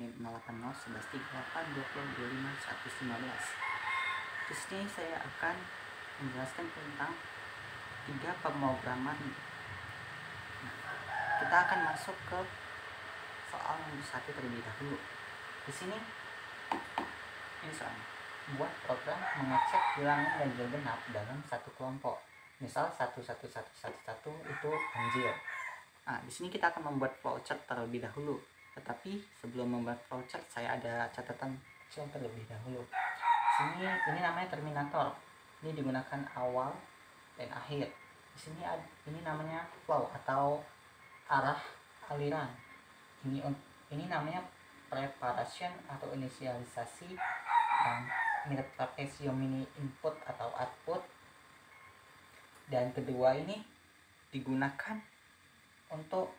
ini 080 11 38 20 25 115. Di sini saya akan menjelaskan tentang 3 pemrograman. Nah, kita akan masuk ke soal nomor 1 terlebih dahulu. Di sini ini soalnya, buat program mengecek bilangan ganjil genap dalam satu kelompok. Misal 11111 itu ganjil. Nah, di sini kita akan membuat flowchart terlebih dahulu. Tetapi sebelum membuat flowchart, saya ada catatan kecil terlebih dahulu. Sini ini namanya terminator. Ini digunakan awal dan akhir. Di sini ini namanya flow atau arah aliran. Ini namanya preparation atau inisialisasi, dan interpretio mini input atau output. Dan kedua ini digunakan untuk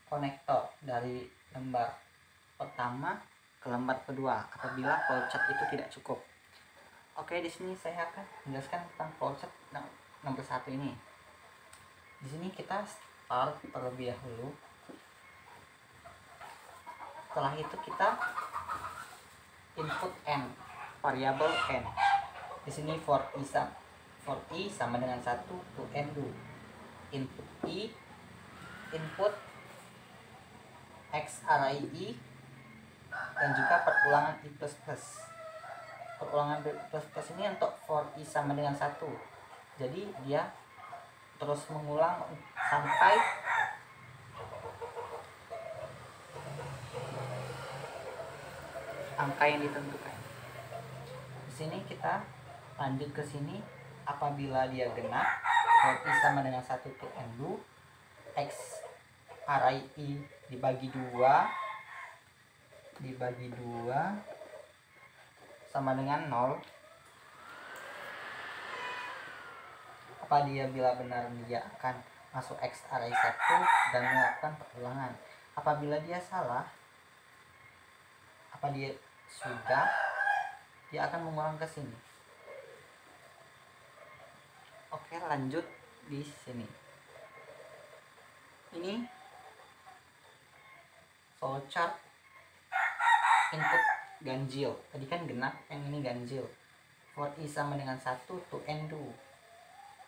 konektor dari lembar pertama ke lembar kedua apabila flowchart itu tidak cukup. Oke, di sini saya akan menjelaskan tentang flowchart nomor 1 ini. Di sini kita start terlebih dahulu. Setelah itu kita input n, variabel n. Di sini for i sama dengan 1 to n do. Input i, input x array i, dan juga perulangan i++. Perulangan i++ ini untuk for i sama dengan 1. Jadi dia terus mengulang sampai angka yang ditentukan. Di sini kita lanjut ke sini. Apabila dia genap, for i sama dengan 1 to n do, x array i dibagi 2 sama dengan 0. Apabila benar, dia akan masuk x array 1 dan melakukan perulangan. Apabila dia salah, dia akan mengulang ke sini. Oke, lanjut di sini. Ini flowchart input ganjil. Tadi kan genap, yang ini ganjil. For i sama dengan 1 to n do.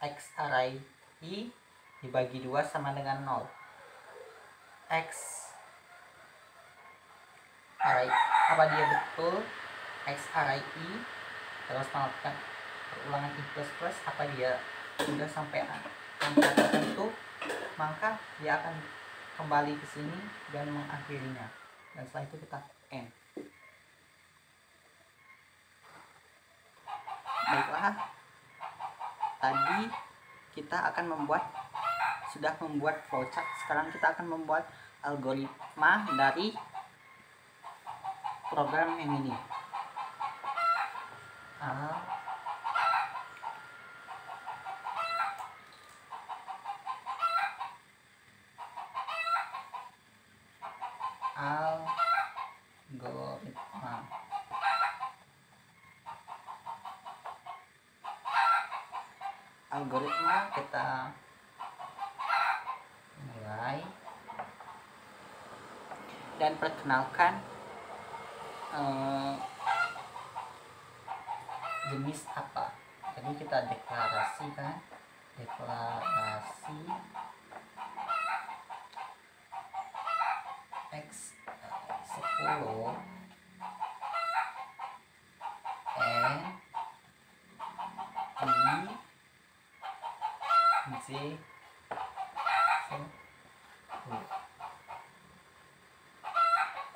X array i dibagi 2 sama dengan 0. X array, apa dia betul x array i terus melakukan perulangan i++, apa dia sudah sampai angka tertentu, maka dia akan kembali ke sini dan mengakhirinya. Dan setelah itu kita end. Baiklah, tadi kita akan sudah membuat flowchart. Sekarang kita akan membuat algoritma dari program yang ini. Algoritma kita mulai dan perkenalkan jenis apa. Jadi kita deklarasikan x 10 n i j 10.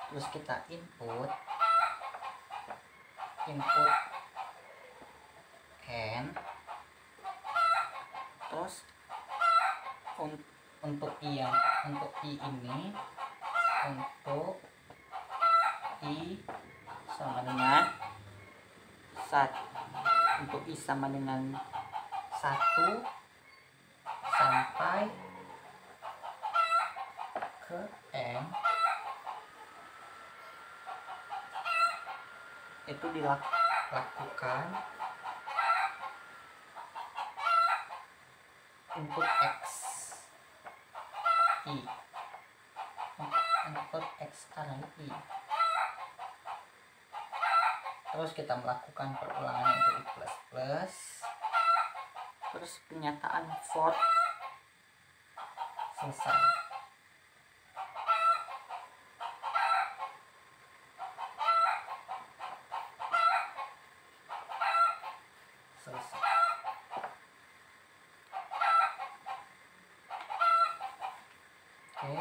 Terus kita input n. Terus untuk i ini, untuk i sama dengan 1, untuk i sama dengan 1 sampai ke n, itu dilakukan input x i, input x array i. Terus kita melakukan perulangan untuk I++. Terus penyataan for selesai. Selesai. Oke.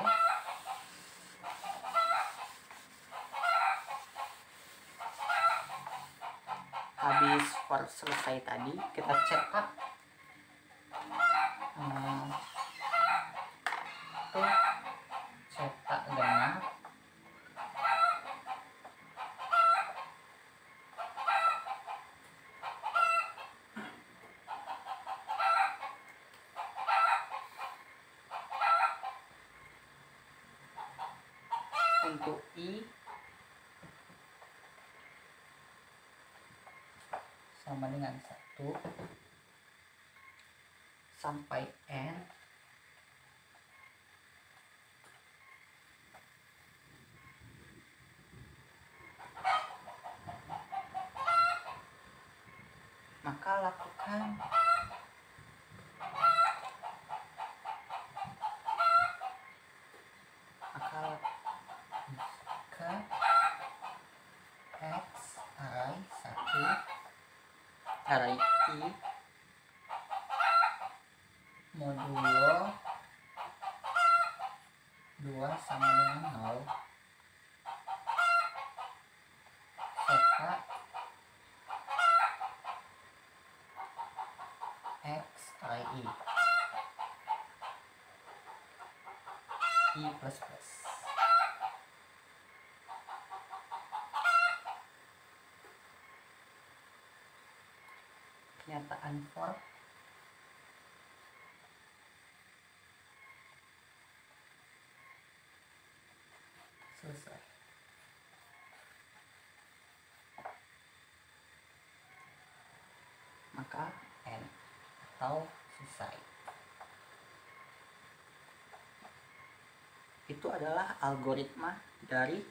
Habis for selesai tadi, kita cetak cetak genap. Untuk I sama dengan 1 sampai N maka lakukan X array 1 array I modulo 2 sama dengan 0 serta X array I++. Kenyataan for selesai. Maka N atau selesai. Itu adalah algoritma dari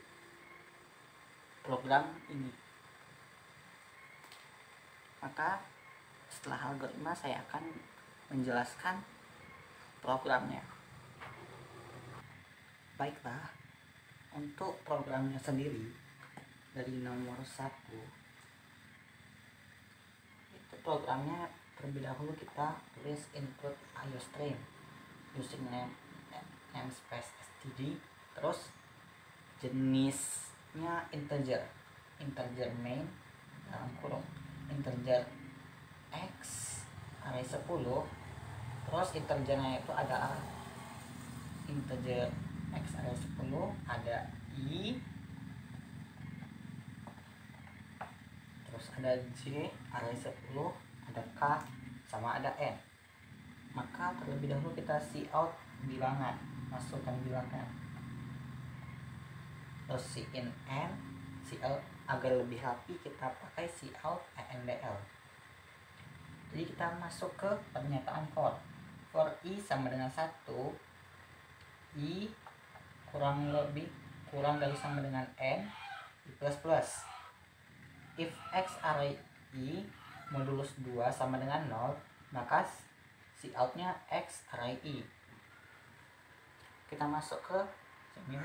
program ini. Maka setelah algoritma saya akan menjelaskan programnya. Baiklah, untuk programnya sendiri dari nomor 1 itu programnya terlebih dahulu kita tulis input iostream using namespace std, terus jenisnya integer main dalam kurung integer X array 10, terus integernya itu ada integer X array 10, ada I, terus ada J array 10, ada K, sama ada N. Maka terlebih dahulu kita cout bilangan, masukkan bilangan, terus in N, cout. Agar lebih rapi kita pakai cout endl. Jadi kita masuk ke pernyataan for I sama dengan 1, I kurang dari sama dengan N, I++. If X array I modulus 2 sama dengan 0, maka coutnya X array I. Kita masuk ke ini.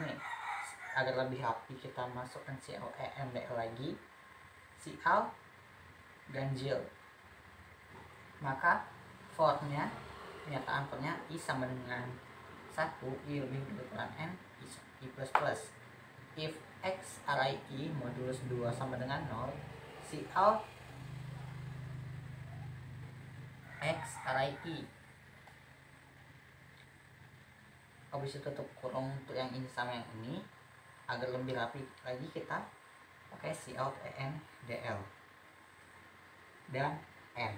Agar lebih rapi kita masukkan cout endl lagi, cout ganjil. Maka for-nya, pernyataan for-nya I sama dengan 1, I lebih dari ukuran N, I++. If X array I modulus 2 sama dengan 0, cout X array I. Habis itu tutup kurung untuk yang ini sama yang ini. Agar lebih rapi lagi kita pakai cout endl dan N.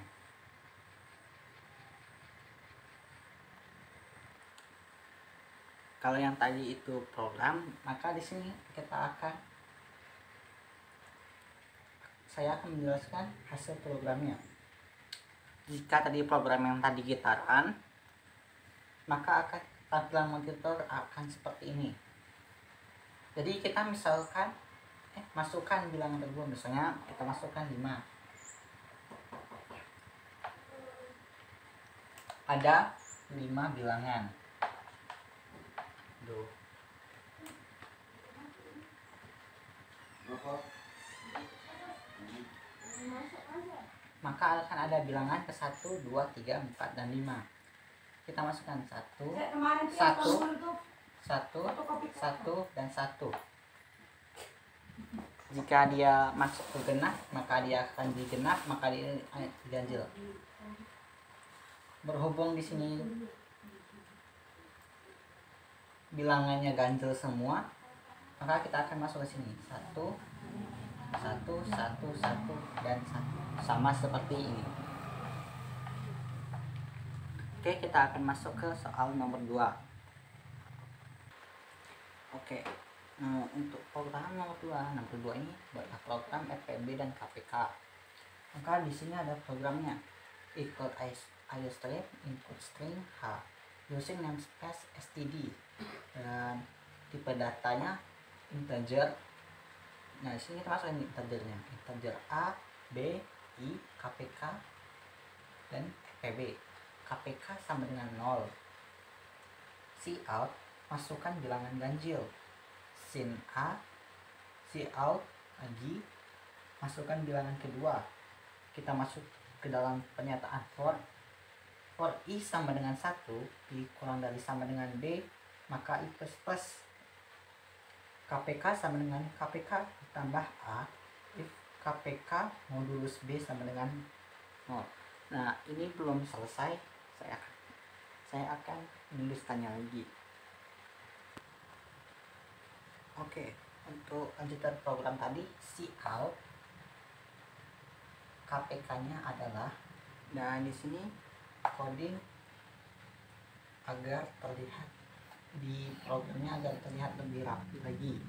Kalau yang tadi itu program, maka di sini saya akan menjelaskan hasil programnya. Jika tadi program yang tadi kita run, maka tampilan monitor akan seperti ini. Jadi kita misalkan masukkan bilangan kedua. Misalnya kita masukkan 5. Ada 5 bilangan. Duh. Maka akan ada bilangan ke 1, 2, 3, 4, dan 5. Kita masukkan 1, 1, dan 1. Jika dia masuk ke genap, maka dia akan digenap, maka dia diganjil. Berhubung di sini bilangannya ganjil semua, maka kita akan masuk ke sini 1, 1, 1, 1, dan 1, sama seperti ini. Oke, kita akan masuk ke soal nomor 2. Oke, untuk program nomor 2 ini adalah program FPB dan KPK. Maka di sini ada programnya. Equal IOString input string H using namespace std, dan tipe datanya integer. Nah, di sini kita masukin integernya, integer A, B, I, KPK, dan FPB. KPK sama dengan 0. Cout, masukkan bilangan ganjil. Sin A, Cout lagi, masukkan bilangan kedua. Kita masuk ke dalam pernyataan for I sama dengan 1, I kurang dari sama dengan B, maka I plus. KPK sama dengan KPK ditambah A, if KPK modulus B sama dengan 0. Nah, ini belum selesai, saya akan menuliskannya lagi. Oke, untuk lanjutan program tadi, cout KPK-nya adalah, dan di sini coding agar terlihat di programnya agar terlihat lebih rapi lagi.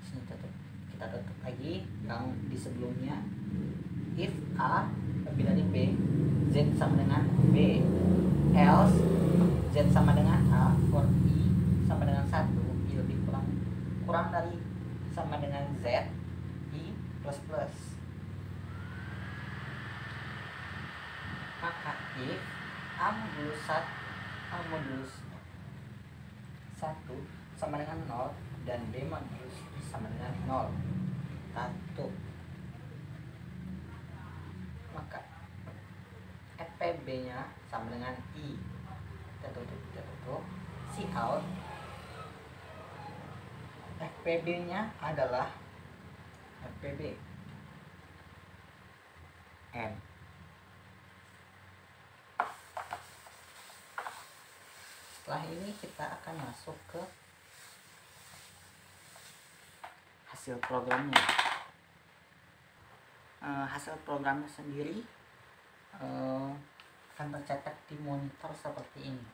Sini kita tutup lagi yang di sebelumnya. If A lebih dari B, Z sama dengan B. Else Z sama dengan A, for I sama dengan 1, I lebih kurang dari sama dengan Z, I plus. Maka if A modulus 1 sama dengan 0 dan B modulus I sama dengan 0, tutup. Maka FPB nya sama dengan I. Kita tutup. Cout FPB nya adalah FPB N. Setelah ini kita akan masuk ke hasil programnya. Hasil programnya sendiri akan tercetak di monitor seperti ini.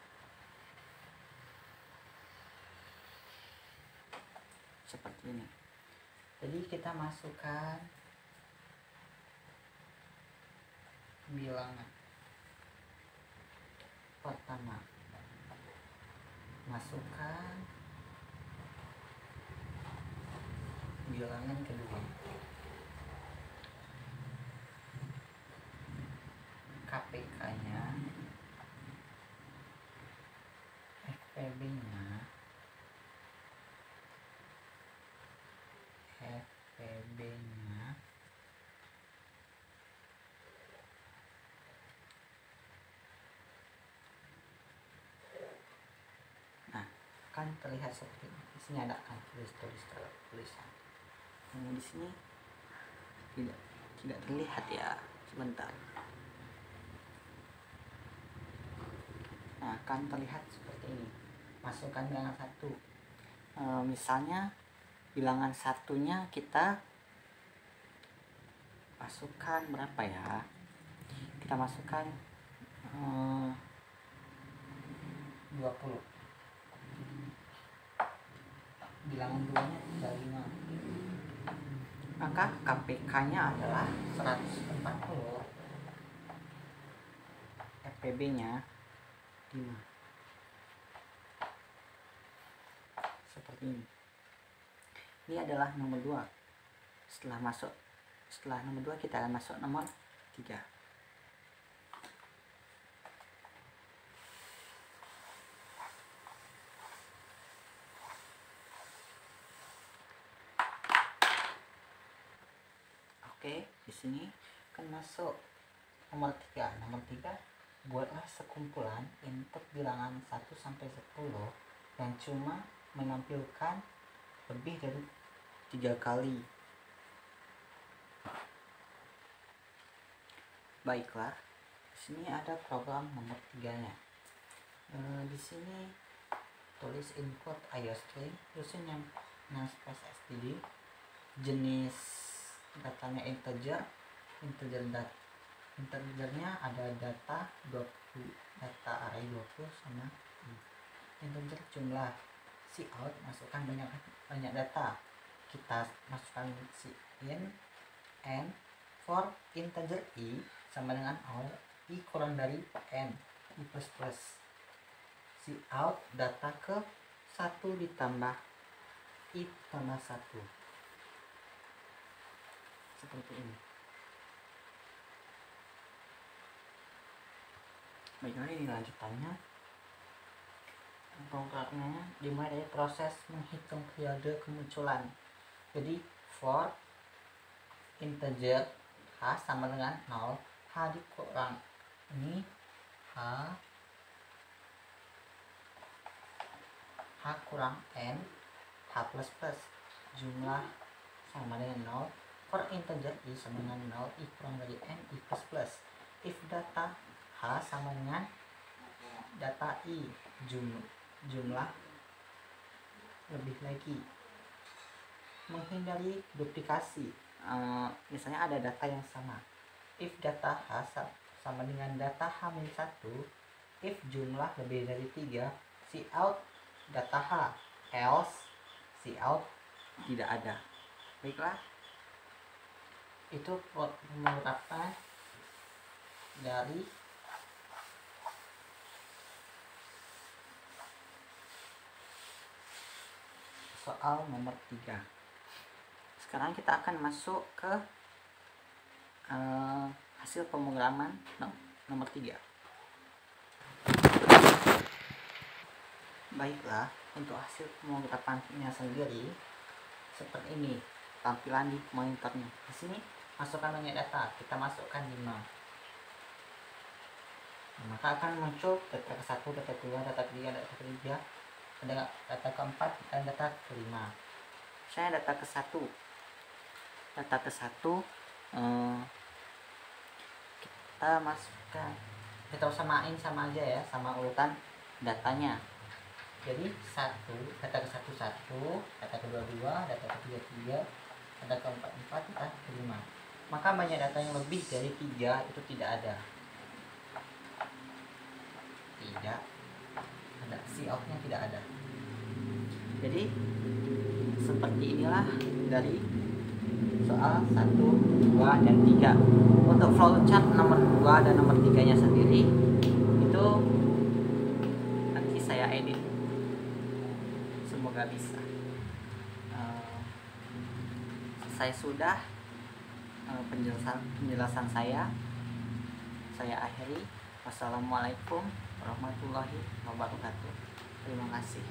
Jadi kita masukkan bilangan pertama, masukkan bilangan kedua, KPK-nya, FPB-nya, nah, akan terlihat seperti ini. Di sini ada kan tulisan. Di sini tidak terlihat ya. Sebentar. Nah, akan terlihat seperti ini. Masukkan bilangan 1. Misalnya bilangan satunya kita masukkan berapa ya? Kita masukkan 20. Bilangan 2-nya 35. Maka KPK-nya adalah 140. FPB-nya 5. Seperti ini. Ini adalah nomor 2. Setelah nomor 2 kita akan masuk nomor 3. Oke, di sini akan masuk nomor 3. Nomor 3, buatlah sekumpulan input bilangan 1 sampai 10 yang cuma menampilkan lebih dari 3 kali. Baiklah, di sini ada program nomor 3-nya. Di sini tulis input IOString, tulisin yang space std, jenis datanya integernya ada data 20, data array 20 sama integer jumlah. Cout masukkan banyak data, kita masukkan in n for integer i sama dengan i kurang dari n i plus plus. Cout data ke 1 ditambah i tambah 1 seperti ini. Baiklah, ini lanjutannya. Programnya dimulai dari proses menghitung periode kemunculan. Jadi for integer h sama dengan 0, h dikurang ini h kurang n, h plus plus, jumlah sama dengan 0. For integer i sama dengan 0, i kurang dari n, i plus plus. If data h sama dengan data i, jumlah lebih lagi. Menghindari duplikasi, misalnya ada data yang sama. If data h sama dengan data h-1, if jumlah lebih dari 3, cout data h, else cout tidak ada. Baiklah, itu penerapan dari soal nomor 3. Sekarang kita akan masuk ke hasil pemrograman nomor 3. Baiklah, untuk hasil pemrogramannya sendiri seperti ini tampilan di monitornya. Di sini masukkan banyak data, kita masukkan 5. Maka akan muncul data ke-1, data ke-2, data ke-3, data ke-3, ada data ke-4 dan data ke-5. Saya data ke-1. Data ke-1 kita masukkan, kita samain sama aja ya, sama urutan datanya. Jadi 1, data ke-1 1, data ke-2 2, data ke-3 3, data ke-4 4, data ke-5. Maka banyak data yang lebih dari 3 itu tidak ada. Tidak ada, cout-nya tidak ada. Jadi seperti inilah dari soal 1, 2, dan 3. Untuk flowchart nomor 2 dan nomor 3 nya sendiri itu nanti saya edit, semoga bisa. Saya sudah penjelasan saya akhiri. Wassalamualaikum warahmatullahi wabarakatuh. Terima kasih.